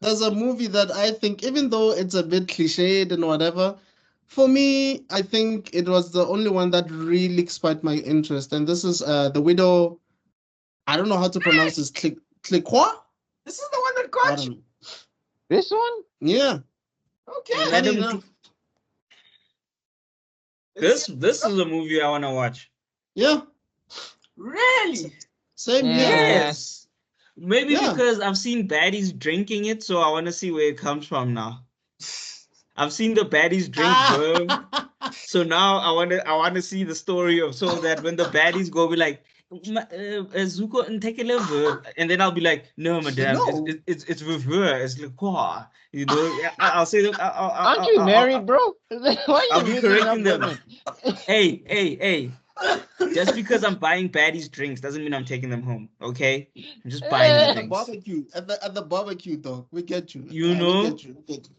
there's a movie that I think, even though it's a bit cliched and whatever, for me, I think it was the only one that really sparked my interest. And this is the Widow. I don't know how to pronounce this. Clicquot? This is the one that I got don't you. know. This one? Yeah. Okay. Funny Madam, enough. this is a movie I want to watch. Yeah. Really? Same here. Yeah. Yes. Maybe Yeah. because I've seen baddies drinking it, so I want to see where it comes from now. I've seen the baddies drink verb, so now I want to see the story of, so that when the baddies go be like, Zuko and take a verb, and then I'll be like, no, madam, No. it's reverse, it's like quoi, you know. I'll say that. Aren't you married, bro? Why are I'll you be mixing up correcting them. women? Hey. Just because I'm buying baddies drinks doesn't mean I'm taking them home, okay? I'm just buying them At the drinks. barbecue. At the barbecue, dog. We get you. You We know? get you. We get you.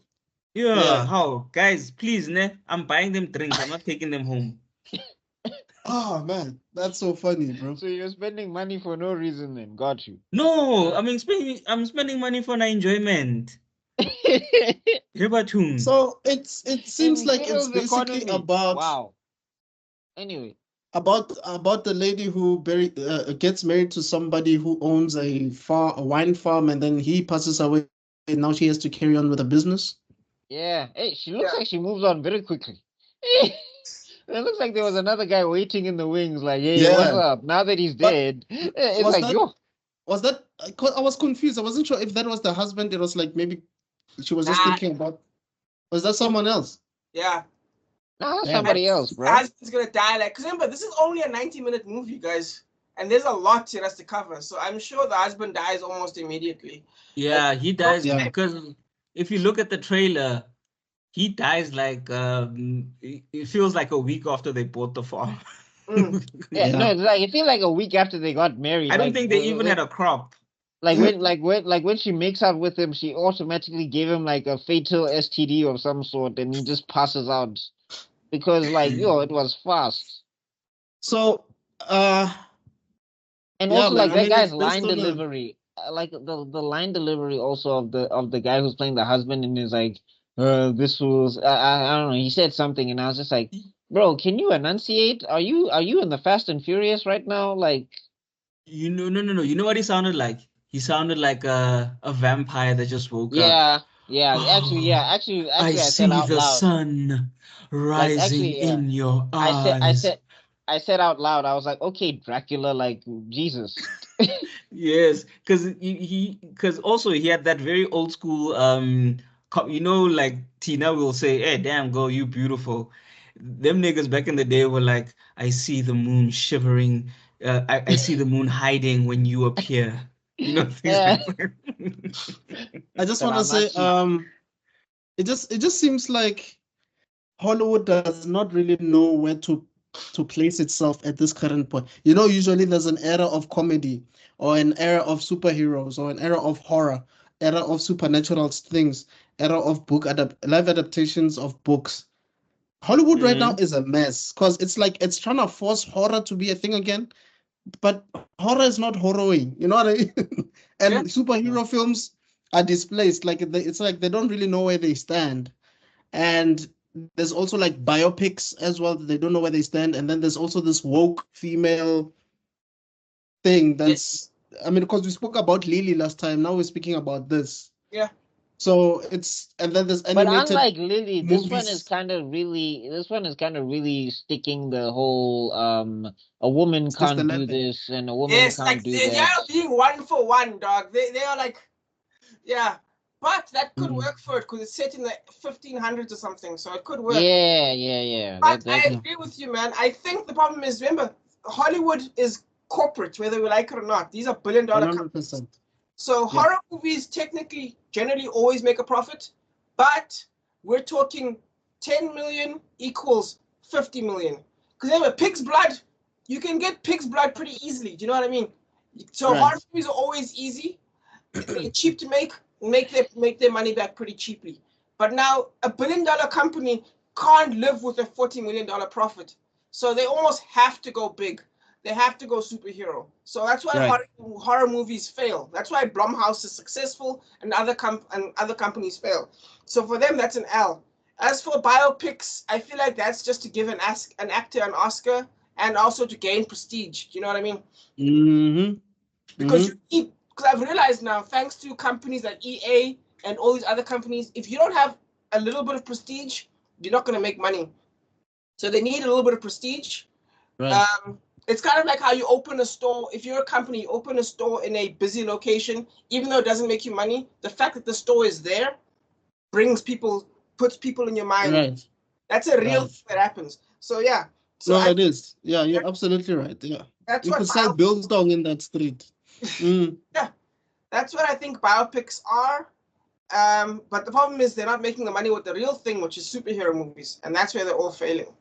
Yeah, Yeah. how? Guys, please, ne? I'm buying them drinks. I'm not taking them home. Oh man, that's so funny, bro. So you're spending money for no reason then. Got you. No, I'm spending money for my enjoyment. Ribatun. So it seems In like it's today's basically economy. about Wow. Anyway. about the lady who gets married to somebody who owns a wine farm, and then he passes away, and now she has to carry on with the business. Yeah. Hey, she looks like she moves on very quickly. It looks like there was another guy waiting in the wings, like, hey, what's Yeah. up? Now that he's But dead, it's was like, that yo. was that? I was confused. I wasn't sure if that was the husband. It was like maybe she was just thinking about. Was that someone else? Yeah. Nah, that's Damn. somebody else, The bro. husband's gonna die. Like, cause remember, this is only a 90-minute movie, guys, and there's a lot it has to cover. So I'm sure the husband dies almost immediately. Yeah, he dies Yeah. because if you look at the trailer, he dies like it feels like a week after they bought the farm. Yeah, no, Yeah. it's like it feels like a week after they got married. I don't like, think they even had a crop. like when she makes out with him, she automatically gave him like a fatal STD of some sort, and he just passes out because like yo, it was fast. So And yeah, also man. like I that mean, guy's it's based line on a delivery, like the line delivery also of the guy who's playing the husband, and is like, this was I don't know. He said something, and I was just like, bro, can you enunciate? Are you in the Fast and Furious right now? Like, You know, no. You know what he sounded like? He sounded like a vampire that just woke up. actually, I I said see out the loud, sun like rising actually, yeah. in your I said, eyes. I said out loud, I was like, okay, Dracula, like Jesus. Yes, because also he had that very old school you know, like Tina will say, "Hey, damn girl, you beautiful." Them niggas back in the day were like, "I see the moon shivering, I see the moon hiding when you appear." You know, things Yeah. like that. I just But want to I'm say, actually, it just seems like Hollywood does not really know where to place itself at this current point. You know, usually there's an era of comedy, or an era of superheroes, or an era of horror, era of supernatural things, era of live adaptations of books. Hollywood right now Mhm. is a mess because it's like it's trying to force horror to be a thing again, but horror is not horroring. You know what I mean? And Yeah. superhero films are displaced. Like it's like they don't really know where they stand. And there's also like biopics as well. They don't know where they stand. And then there's also this woke female thing that's, I mean, because we spoke about Lily last time. Now we're speaking about this. Yeah. So and then there's but animated unlike Lily, this one is movies. kind of really sticking the whole a woman Sticks the can't do landing. this and a woman Yes, can't like do they that. are being one for one, dog. They are like, yeah. But that could Mm. work for it because it's set in the 1500s or something, so it could work. Yeah. But That I agree with you, man. I think the problem is, remember, Hollywood is corporate, whether we like it or not. These are billion-dollar companies. 100%. So Yeah. horror movies technically, generally always make a profit, but we're talking 10 million equals 50 million. Because remember, pig's blood, you can get pig's blood pretty easily. Do you know what I mean? So Right. horror movies are always easy. They're cheap to make their money back pretty cheaply. But now a billion-dollar company can't live with a $40 million profit. So they almost have to go big. they have to go superhero. So that's why Right. horror movies fail. That's why Blumhouse is successful and other companies fail. So for them, that's an L. As for biopics, I feel like that's just to give an actor an Oscar and also to gain prestige. You know what I mean? Mm-hmm. Because because I've realized now, thanks to companies like EA and all these other companies, if you don't have a little bit of prestige, you're not going to make money. So they need a little bit of prestige. Right. It's kind of like how you open a store. If you're a company, you open a store in a busy location, even though it doesn't make you money, the fact that the store is there puts people in your mind. Right. That's a real Right. thing that happens. So yeah. So No, it is. Yeah, you're absolutely right. Yeah. That's You what could sell Biltong in that street. Yeah. That's what I think biopics are. But the problem is they're not making the money with the real thing, which is superhero movies, and that's where they're all failing.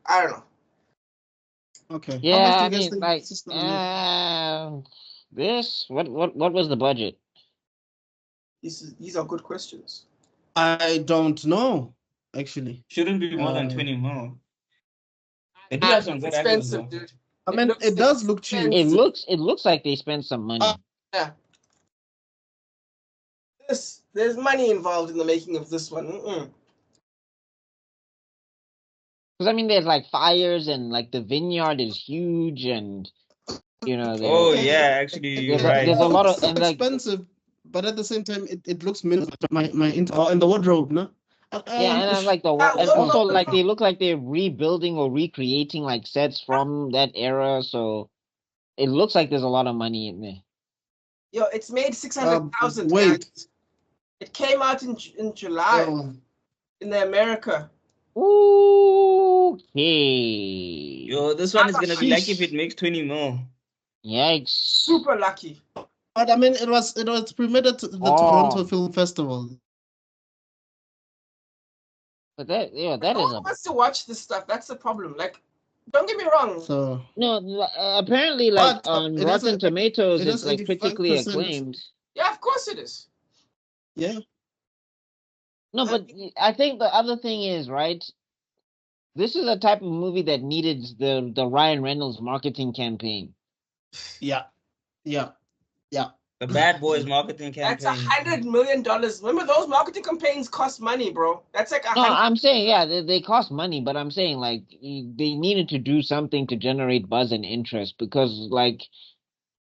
I don't know. Okay. How much Yeah, do I you guys mean, think like, this is gonna make? this. What was the budget? These are good questions. I don't know, actually. Shouldn't be more than 20 mil. They do have some good actors, though. Expensive, dude. I mean, it does look cheap. It looks like they spent some money. Yeah. There's money involved in the making of this one. Because I mean, there's like fires and like the vineyard is huge, and you know. Oh yeah, actually, you're right. There's a lot of It's and like expensive, but at the same time, it looks minimal. My in the wardrobe, no. yeah, and then, like and also like they look like they're rebuilding or recreating like sets from that era, so it looks like there's a lot of money in there. Yo, it's made 600,000. Wait. It came out in July in America. Okay. Yo, this one is gonna be lucky if it makes 20 mil. Yikes. Super lucky. But I mean, it was premiered at the Toronto Film Festival. But that is wants to watch this stuff. That's the problem. Like, don't get me wrong. So no, apparently, like on Rotten Tomatoes, it's like 85%. critically acclaimed. Yeah, of course it is. Yeah. No, but I think the other thing is, right, this is a type of movie that needed the Ryan Reynolds marketing campaign. Yeah. The Bad Boys marketing campaign. That's $100 million. Remember, those marketing campaigns cost money, bro. That's like No, I'm saying, yeah, they cost money, but I'm saying, like, they needed to do something to generate buzz and interest because, like,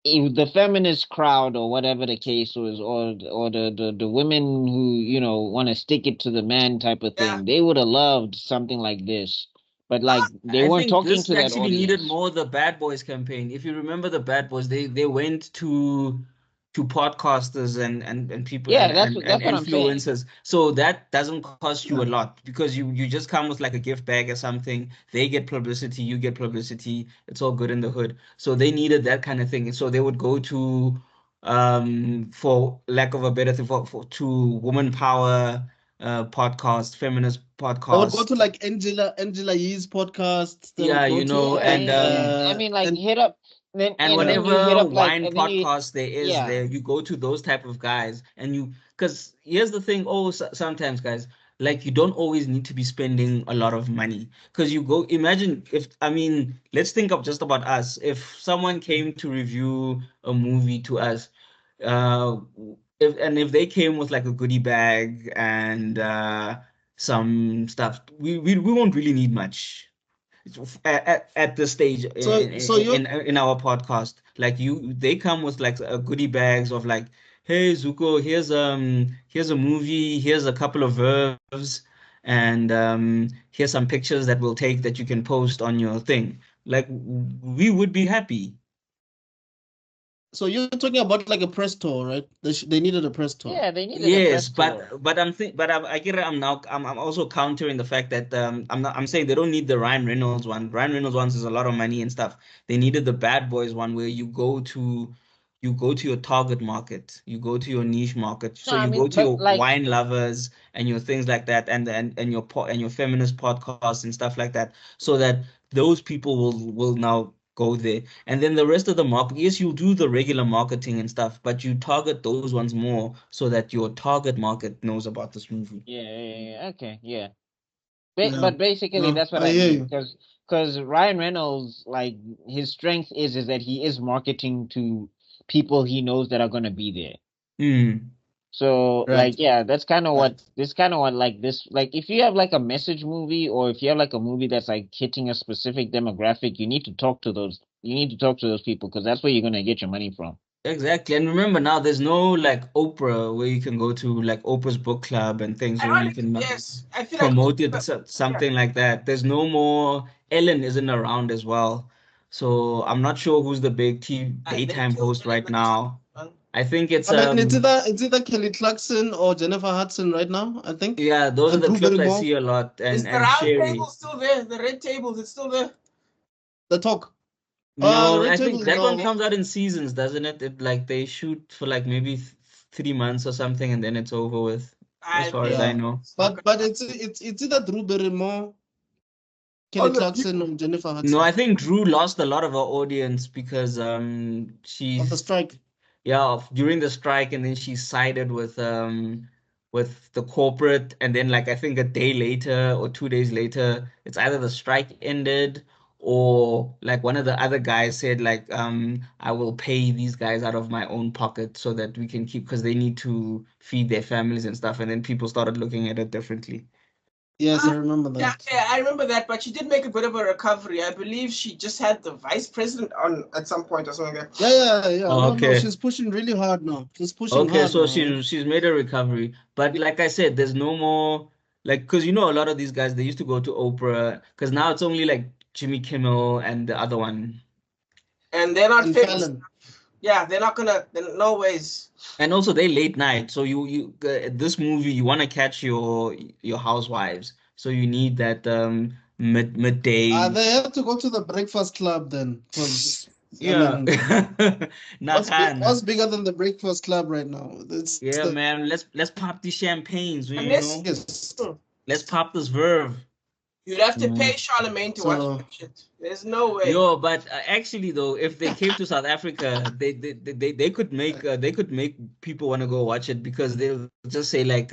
if the feminist crowd or whatever the case was, or the women who, you know, want to stick it to the man type of thing, they would have loved something like this. But like they weren't talking to that audience. Actually needed more the Bad Boys campaign. If you remember the Bad Boys, they went to podcasters and people that's what influencers. So that doesn't cost you a lot because you just come with like a gift bag or something. They get publicity, you get publicity. It's all good in the hood. So they needed that kind of thing. So they would go to for lack of a better thing to woman power podcast, feminist podcast. I would go to like Angela Yee's podcast. Yeah, you know, and I mean, like hit up. And whatever wine podcast there is, there you go to those type of guys, and because here's the thing. Sometimes guys, like you don't always need to be spending a lot of money because you go. Imagine let's think of just about us. If someone came to review a movie to us, if they came with like a goodie bag and some stuff, we won't really need much at this stage in our podcast. Like they come with like a goodie bags of like, hey Zuko, here's a movie, here's a couple of verbs, and here's some pictures that we'll take that you can post on your thing. Like we would be happy. So you're talking about like a press tour, right? They needed a press tour. Yeah, they needed a press tour. But I'm also countering the fact that I'm saying they don't need the Ryan Reynolds one. Ryan Reynolds ones is a lot of money and stuff. They needed the Bad Boys one where you go to your target market, you go to your niche market. So you go to your wine lovers and your things like that, and your feminist podcasts and stuff like that, so that those people will now go there. And then the rest of the market, yes, you'll do the regular marketing and stuff, but you target those ones more so that your target market knows about this movie. Yeah, okay, yeah. But basically, that's what I mean. because Ryan Reynolds, like his strength is that he is marketing to people he knows that are gonna be there. So Right. like yeah, that's kind of Right. what this kind of what like this like if you have like a message movie or if you have like a movie that's like hitting a specific demographic, you need to talk to those people because that's where you're gonna get your money from. Exactly. And remember now, there's no like Oprah where you can go to like Oprah's book club and things where you can Yes, I feel like promote it, something like that. There's no more. Ellen isn't around as well. So I'm not sure who's the big they daytime killed host Ellen right like a now. man. I think it's I mean, it's either Kelly Clarkson or Jennifer Hudson right now, I think. yeah, those are And the Drew clips I Barrymore. see a lot, Is the and round table Sherry. still there? The red tables, it's still there. The Talk. No, Red I Table, think that one no. comes out in seasons, doesn't it? It like they shoot for like maybe 3 months or something, and then it's over with, as far as I Yeah. know. But it's either Drew Barrymore, Kelly Clarkson, or Jennifer No, Hudson I think Drew lost a lot of her audience because of the she's strike. during the strike, and then she sided with the corporate, and then like I think a day later or 2 days later, it's either the strike ended or like one of the other guys said like I will pay these guys out of my own pocket so that we can keep because they need to feed their families and stuff, and then people started looking at it differently. Yes, I remember Yeah, that. yeah, I remember that, but she did make a bit of a recovery. I believe she just had the vice president on at some point or something like that. Yeah. Oh, No, okay. she's pushing really hard now. She's pushing Okay, hard so now. Yeah. she's made a recovery, but like I said, there's no more like because you know a lot of these guys they used to go to Oprah because now it's only like Jimmy Kimmel and the other one, And they're not And famous. Fallon. Yeah, they're not gonna. No ways. and also they late night. So you this movie you want to catch your housewives, so you need that midday. They have to go to the Breakfast Club then, because I Yeah, mean, Nagana. what's bigger than the Breakfast Club right now? It's Yeah, man. Let's pop these champagnes, Unless Let's pop this verve. you'd have to pay Charlemagne to watch So that shit. There's no way. Yo, but actually though, if they came to South Africa, they could make people want to go watch it because they'll just say like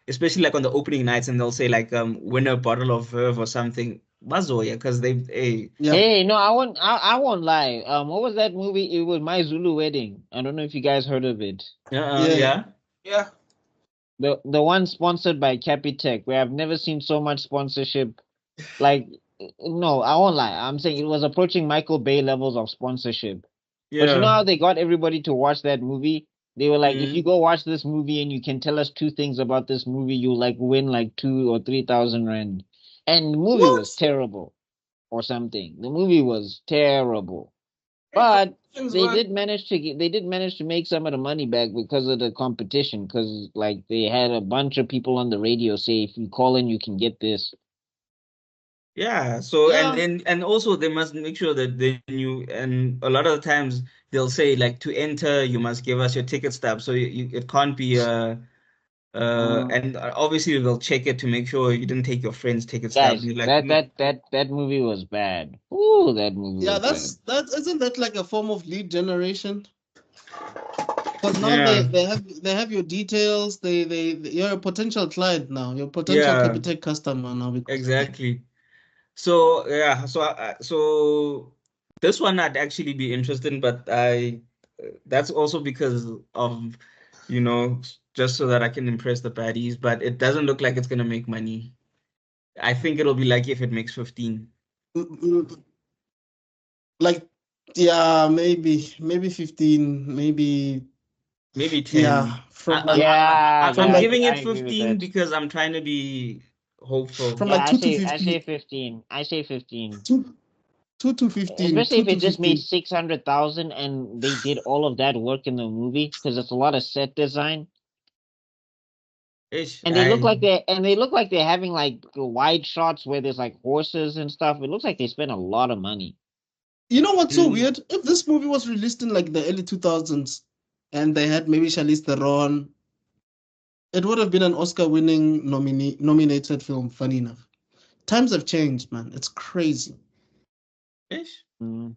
especially like on the opening nights and they'll say like win a bottle of Verve or something. Bazoya, because they hey yeah, Hey, no, I won't lie. What was that movie? It was My Zulu Wedding. I don't know if you guys heard of it. yeah. yeah. Yeah. The one sponsored by Capitec, where I've never seen so much sponsorship. Like, no, I won't lie. I'm saying it was approaching Michael Bay levels of sponsorship. But you know how they got everybody to watch that movie? They were like, if you go watch this movie and you can tell us 2 things about this movie, you'll like win like 2 or 3 thousand rand. And the movie was terrible or something. The movie was terrible. But they did manage to make some of the money back because of the competition. Because like they had a bunch of people on the radio say, if you call in, you can get this. Yeah, so Yeah. and also they must make sure that and a lot of the times they'll say like to enter you must give us your ticket stub so it can't be and obviously they'll check it to make sure you didn't take your friend's ticket stub. Guys, You're like that movie was bad. Ooh, that movie Yeah, was bad. that isn't that like a form of lead generation? Because now yeah they have your details. You're a potential client now. You're a potential yeah Capitec customer now because of that. exactly. So yeah so this one I'd actually be interested in, but I that's also because of just so that I can impress the baddies, but it doesn't look like it's gonna make money. I think it'll be like if it makes 15. Like, yeah, maybe 15, maybe Maybe 10. yeah, from like I'm Yeah, giving I it agree with 15 that. because I'm trying to be hopeful. from Yeah, like I 2 to say 15, 15. I say 15. 2 to 15, Especially 2 if it to just made 15. 600,000 and they did all of that work in the movie because it's a lot of set design. Ish, And they look like they're having like wide shots where there's like horses and stuff. It looks like they spent a lot of money. You know what's so Mm, weird? If this movie was released in like the early 2000s and they had maybe Charlize Theron, it would have been an Oscar-winning nominated film, funny enough. Times have changed, man. It's crazy. ish. Mm.